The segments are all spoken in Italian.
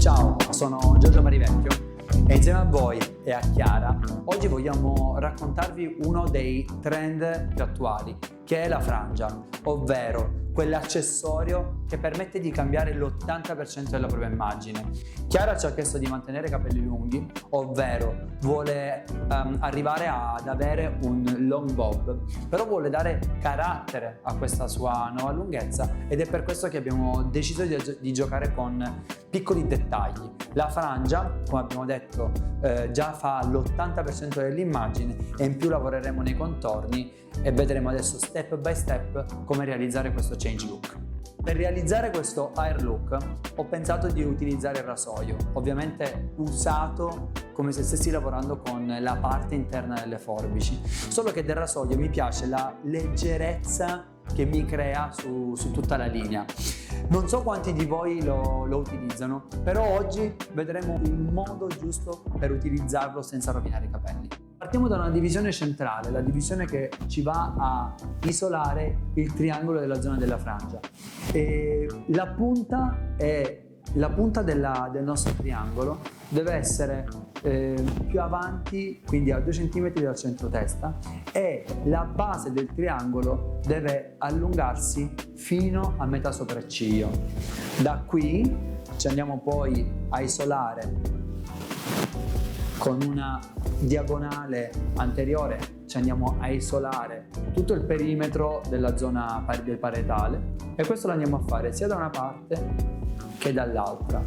Ciao, sono Giorgio Marivecchio e insieme a voi e a Chiara oggi vogliamo raccontarvi uno dei trend più attuali, che è la frangia, ovvero quell'accessorio che permette di cambiare l'80% della propria immagine. Chiara ci ha chiesto di mantenere i capelli lunghi, ovvero vuole arrivare ad avere un long bob, però vuole dare carattere a questa sua nuova lunghezza ed è per questo che abbiamo deciso di giocare con piccoli dettagli. La frangia, come abbiamo detto, già fa l'80% dell'immagine e in più lavoreremo nei contorni e vedremo adesso step by step come realizzare questo change look. Per realizzare questo hair look ho pensato di utilizzare il rasoio, ovviamente usato come se stessi lavorando con la parte interna delle forbici, solo che del rasoio mi piace la leggerezza che mi crea su tutta la linea. Non so quanti di voi lo utilizzano, però oggi vedremo il modo giusto per utilizzarlo senza rovinare i capelli. Partiamo da una divisione centrale, la divisione che ci va a isolare il triangolo della zona della frangia. E la punta del nostro triangolo deve essere più avanti, quindi a 2 cm dal centro testa, e la base del triangolo deve allungarsi fino a metà sopracciglio. Da qui ci andiamo poi a isolare con una diagonale anteriore, ci andiamo a isolare tutto il perimetro della zona del parietale, e questo lo andiamo a fare sia da una parte che dall'altra.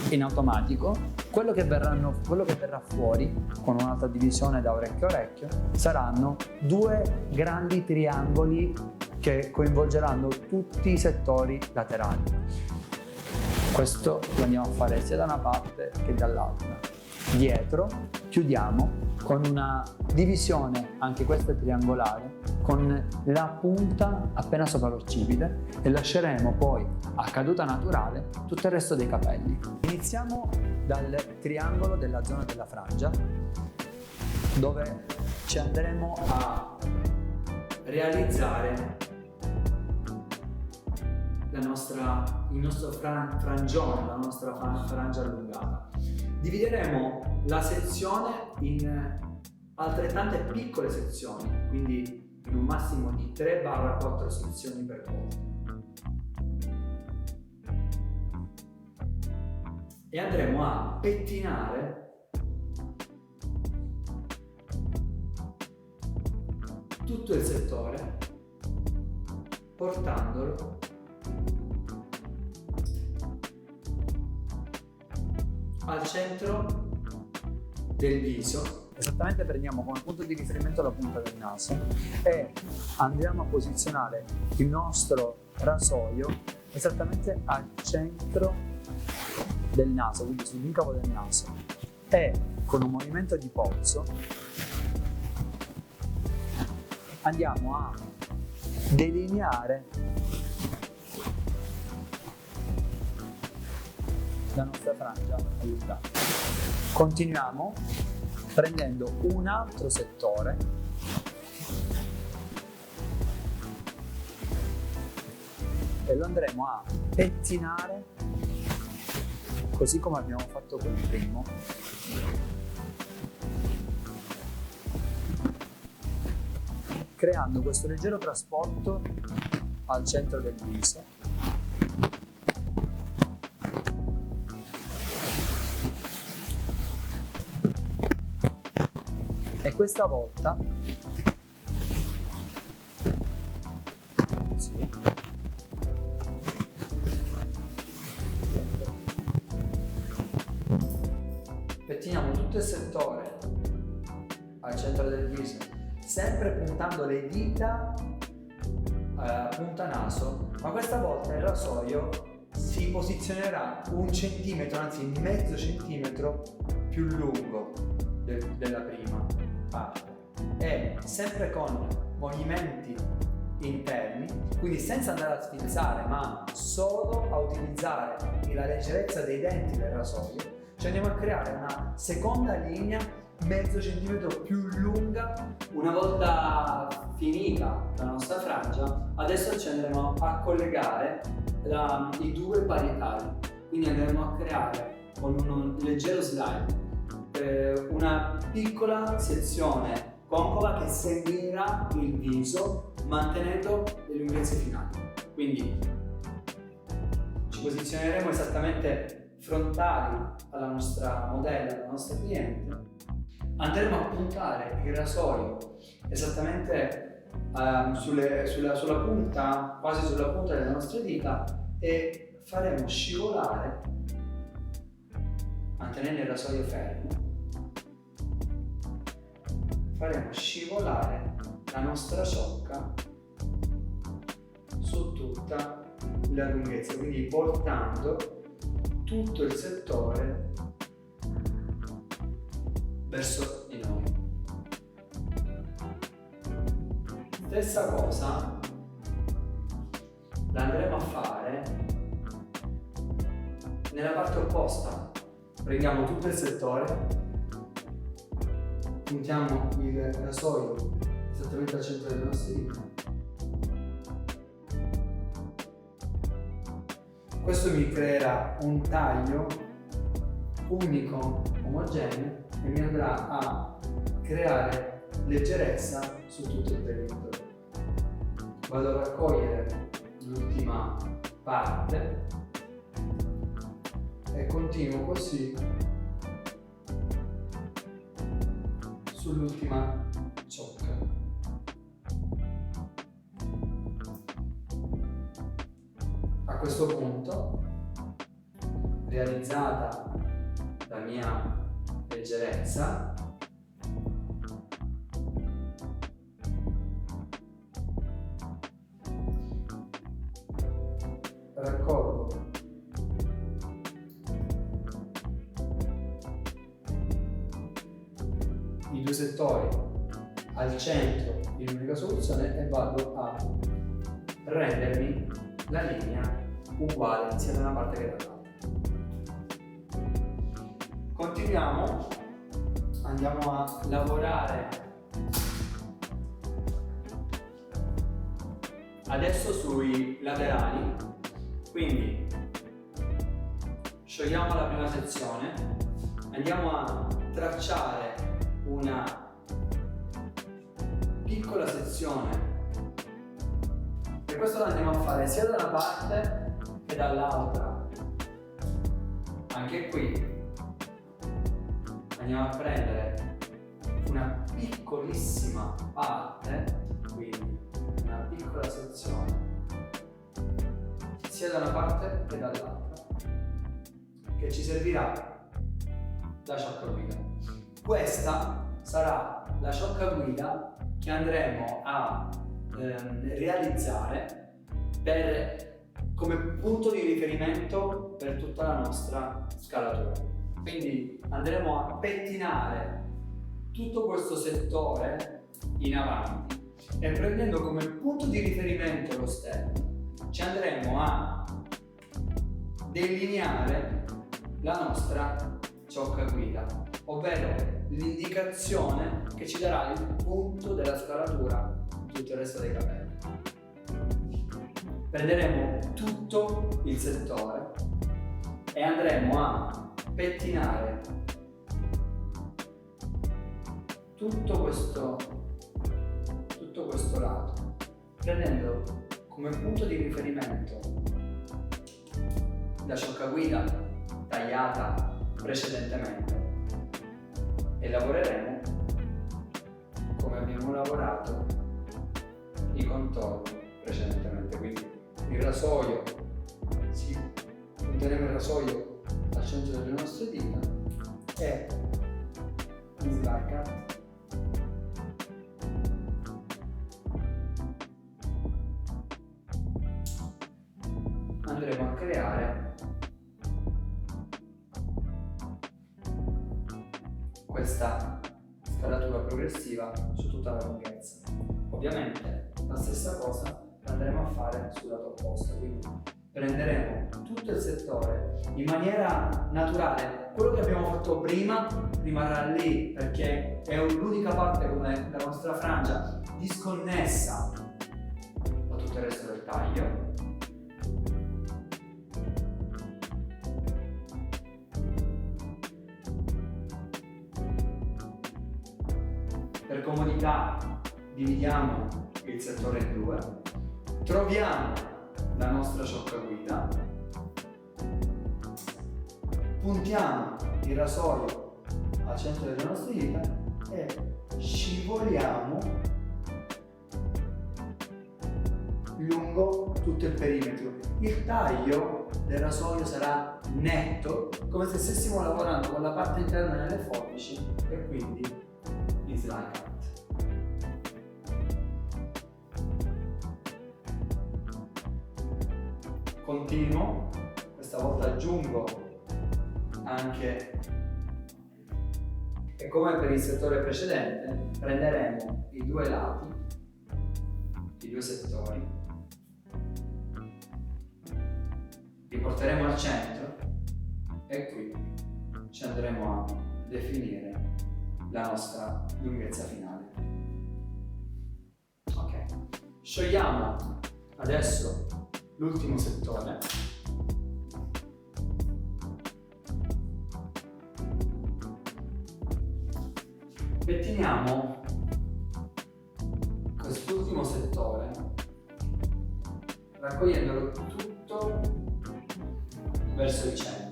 In automatico quello che verrà fuori con un'altra divisione da orecchio a orecchio saranno 2 grandi triangoli che coinvolgeranno tutti i settori laterali. Questo lo andiamo a fare sia da una parte che dall'altra. Dietro chiudiamo con una divisione, anche questa triangolare, con la punta appena sopra l'occipite, e lasceremo poi a caduta naturale tutto il resto dei capelli. Iniziamo dal triangolo della zona della frangia, dove ci andremo a realizzare il nostro frangione, la nostra frangia allungata. Divideremo la sezione in altrettante piccole sezioni, quindi in un massimo di 3-4 sezioni per volta. E andremo a pettinare tutto il settore portandolo al centro del viso. Esattamente, prendiamo come punto di riferimento la punta del naso e andiamo a posizionare il nostro rasoio esattamente al centro del naso, quindi sull'incavo del naso, e con un movimento di polso andiamo a delineare la nostra frangia allungata. Continuiamo prendendo un altro settore e lo andremo a pettinare così come abbiamo fatto con il primo, creando questo leggero trasporto al centro del viso. E questa volta pettiniamo tutto il settore al centro del viso, sempre puntando le dita punta naso, ma questa volta il rasoio si posizionerà 1 centimetro, anzi mezzo centimetro più lungo della prima parte, e sempre con movimenti interni, quindi senza andare a sfilzare ma solo a utilizzare la leggerezza dei denti del rasoio, ci andiamo a creare una seconda linea mezzo centimetro più lunga. Una volta finita la nostra frangia, adesso ci andremo a collegare i 2 parietali, quindi andremo a creare con un leggero slide una piccola sezione concava che seguirà il viso mantenendo le lunghezze finali. Quindi ci posizioneremo esattamente frontali alla nostra modella, alla nostra cliente. Andremo a puntare il rasoio esattamente sulla punta, quasi sulla punta delle nostre dita, e faremo scivolare, mantenendo il rasoio fermo, faremo scivolare la nostra ciocca su tutta la lunghezza, quindi portando tutto il settore verso di noi. Stessa cosa la andremo a fare nella parte opposta. Prendiamo tutto il settore, puntiamo il rasoio esattamente al centro delle nostre dita. Questo mi creerà un taglio unico, omogeneo, e mi andrà a creare leggerezza su tutto il perimetro. Vado a raccogliere l'ultima parte e continuo così sull'ultima ciocca. A questo punto, realizzata la mia leggerezza, raccolgo i due settori al centro in un'unica soluzione e vado a rendermi la linea uguale sia da una parte che dall'altra. Continuiamo, andiamo a lavorare adesso sui laterali, quindi sciogliamo la prima sezione, andiamo a tracciare una piccola sezione. Per questo lo andiamo a fare sia da una parte che dall'altra. Anche qui andiamo a prendere una piccolissima parte, quindi una piccola sezione sia da una parte che dall'altra, che ci servirà da ciocca guida. Questa sarà la ciocca guida che andremo a realizzare come punto di riferimento per tutta la nostra scalatura. Quindi andremo a pettinare tutto questo settore in avanti e, prendendo come punto di riferimento lo stemma, ci andremo a delineare la nostra ciocca guida, ovvero l'indicazione che ci darà il punto della scalatura di tutto il resto dei capelli. Prenderemo tutto il settore e andremo a pettinare tutto questo lato, prendendo come punto di riferimento la ciocca guida tagliata precedentemente, e lavoreremo come abbiamo lavorato i contorni precedentemente. Quindi il rasoio, punteremo il rasoio al centro delle nostre dita e in slide cut andremo a creare questa scalatura progressiva su tutta la lunghezza. Ovviamente la stessa cosa la andremo a fare sul lato opposto, quindi prenderemo tutto il settore in maniera naturale. Quello che abbiamo fatto prima rimarrà lì, perché è l'unica parte come la nostra frangia disconnessa da tutto il resto del taglio. comodità dividiamo il settore in due, troviamo la nostra ciocca guida, puntiamo il rasoio al centro delle nostre dita e scivoliamo lungo tutto il perimetro. Il taglio del rasoio sarà netto, come se stessimo lavorando con la parte interna delle forbici e quindi in slide cut. Continuo, questa volta aggiungo anche, e come per il settore precedente, prenderemo i due lati, i due settori, li porteremo al centro e qui ci andremo a definire la nostra lunghezza finale. Ok, sciogliamo adesso l'ultimo settore. Pettiniamo quest'ultimo settore raccogliendolo tutto verso il centro.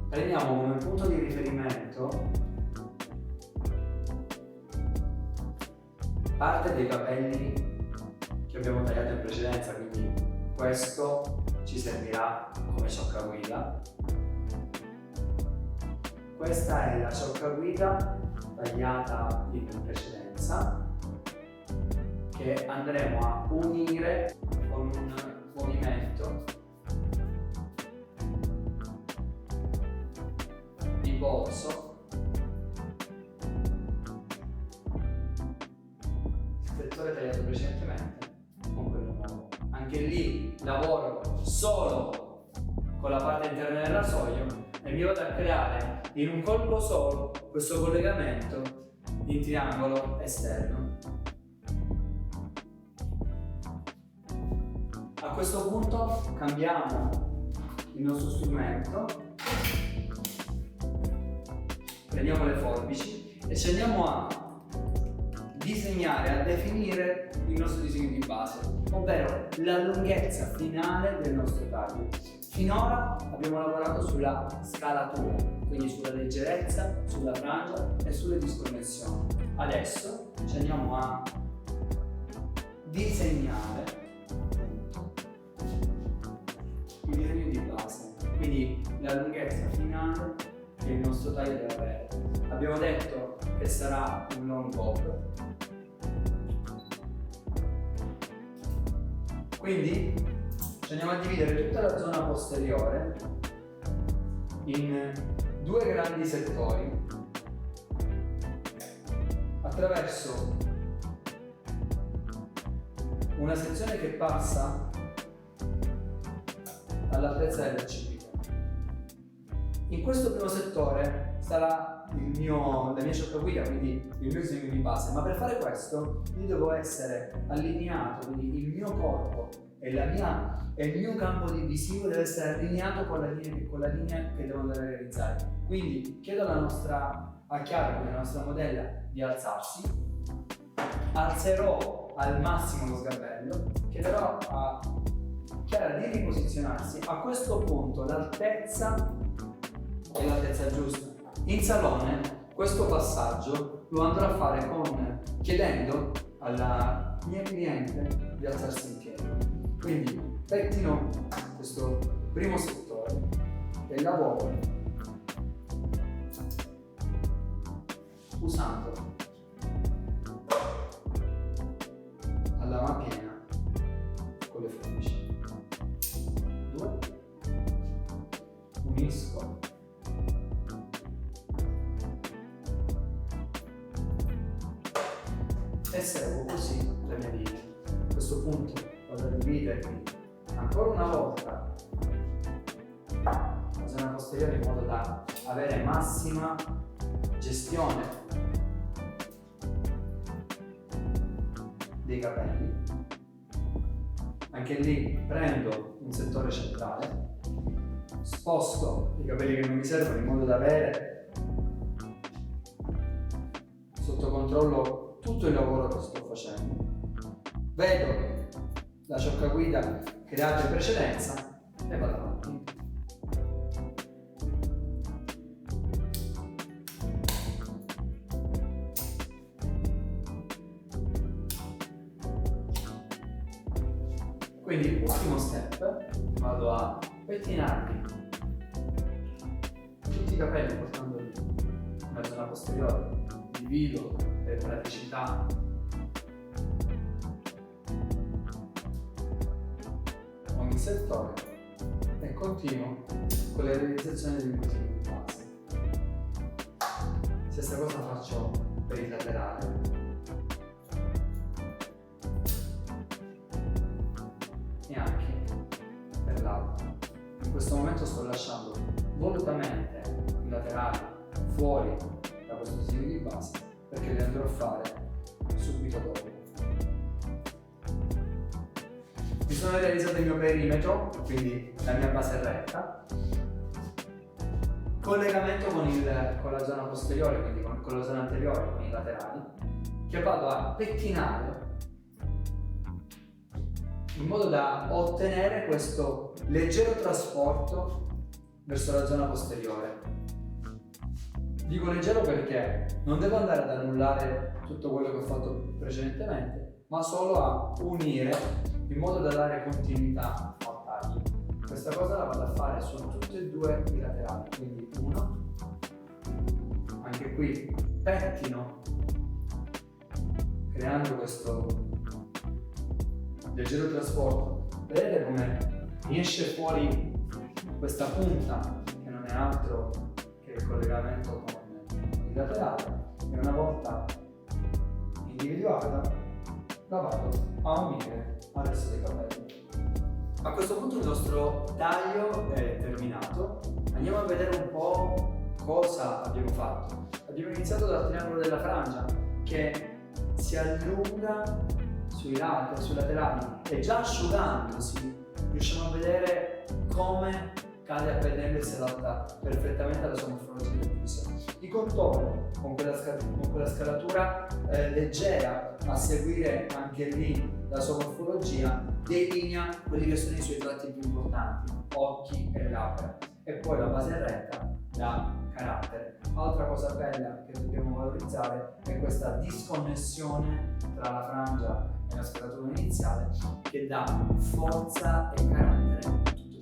Prendiamo come punto di riferimento parte dei capelli che abbiamo tagliato in precedenza, quindi questo ci servirà come ciocca guida. Questa è la ciocca guida tagliata in precedenza che andremo a unire con un movimento di polso, settore tagliato precedentemente con quello nuovo. Anche lì lavoro solo con la parte interna del rasoio e mi vado a creare in un colpo solo questo collegamento in triangolo esterno. A questo punto cambiamo il nostro strumento, prendiamo le forbici e ci andiamo a disegnare, a definire il nostro disegno di base, ovvero la lunghezza finale del nostro taglio. Finora abbiamo lavorato sulla scalatura, quindi sulla leggerezza, sulla frangia e sulle disconnessioni. Adesso ci andiamo a disegnare il disegno di base, quindi la lunghezza finale che il nostro taglio deve avere. Abbiamo detto che sarà un long bob, quindi ci andiamo a dividere tutta la zona posteriore in due grandi settori attraverso una sezione che passa all'altezza dell'occipite. In questo primo settore sarà la mia ciocca guida, quindi il mio disegno di base, ma per fare questo io devo essere allineato, quindi il mio corpo e il mio campo di visivo deve essere allineato con la linea che devo andare a realizzare. Quindi chiedo a Chiara, come la nostra modella, di alzarsi, alzerò al massimo lo sgabello, chiederò a Chiara di riposizionarsi. A questo punto l'altezza è l'altezza giusta. In salone questo passaggio lo andrò a fare chiedendo alla mia cliente di alzarsi in piedi. Quindi pettino questo primo settore e lavoro usando la lama piena con le forbici. 2, unisco e seguo così le mie dita. A questo punto vado a dividermi ancora una volta la zona posteriore in modo da avere massima gestione dei capelli. Anche lì prendo un settore centrale, sposto i capelli che non mi servono in modo da avere sotto controllo tutto il lavoro che sto facendo. Vedo la ciocca guida creata in precedenza e vado avanti. Quindi ultimo step, vado a pettinarmi tutti i capelli portandoli nella zona posteriore, divido per praticità ogni settore e continuo con le realizzazioni dei motivi di base. Stessa cosa faccio per il laterale e anche per l'alto. In questo momento sto lasciando volutamente il laterale fuori da questo disegno di base perché li andrò a fare subito dopo. Mi sono realizzato il mio perimetro, quindi la mia base retta, collegamento con la zona posteriore, quindi con la zona anteriore, con i laterali, che vado a pettinare in modo da ottenere questo leggero trasporto verso la zona posteriore. Dico leggero perché non devo andare ad annullare tutto quello che ho fatto precedentemente, ma solo a unire in modo da dare continuità al taglio. Questa cosa la vado a fare su tutti e due i laterali, quindi uno, anche qui pettino, creando questo leggero trasporto. Vedete come mi esce fuori questa punta che non è altro che il collegamento con il laterale, e una volta individuata la vado a unire al resto dei capelli. A questo punto il nostro taglio è terminato. Andiamo a vedere un po' cosa abbiamo fatto. Abbiamo iniziato dal triangolo della frangia che si allunga sui lati, sui laterali, e già asciugandosi riusciamo a vedere come cade a pennello e si adatta perfettamente alla sua morfologia del viso. I contorni con quella scalatura leggera a seguire anche lì la sua morfologia delinea quelli che sono i suoi tratti più importanti, occhi e labbra, e poi la base retta da carattere. Altra cosa bella che dobbiamo valorizzare è questa disconnessione tra la frangia e la scalatura iniziale che dà forza e carattere a tutto il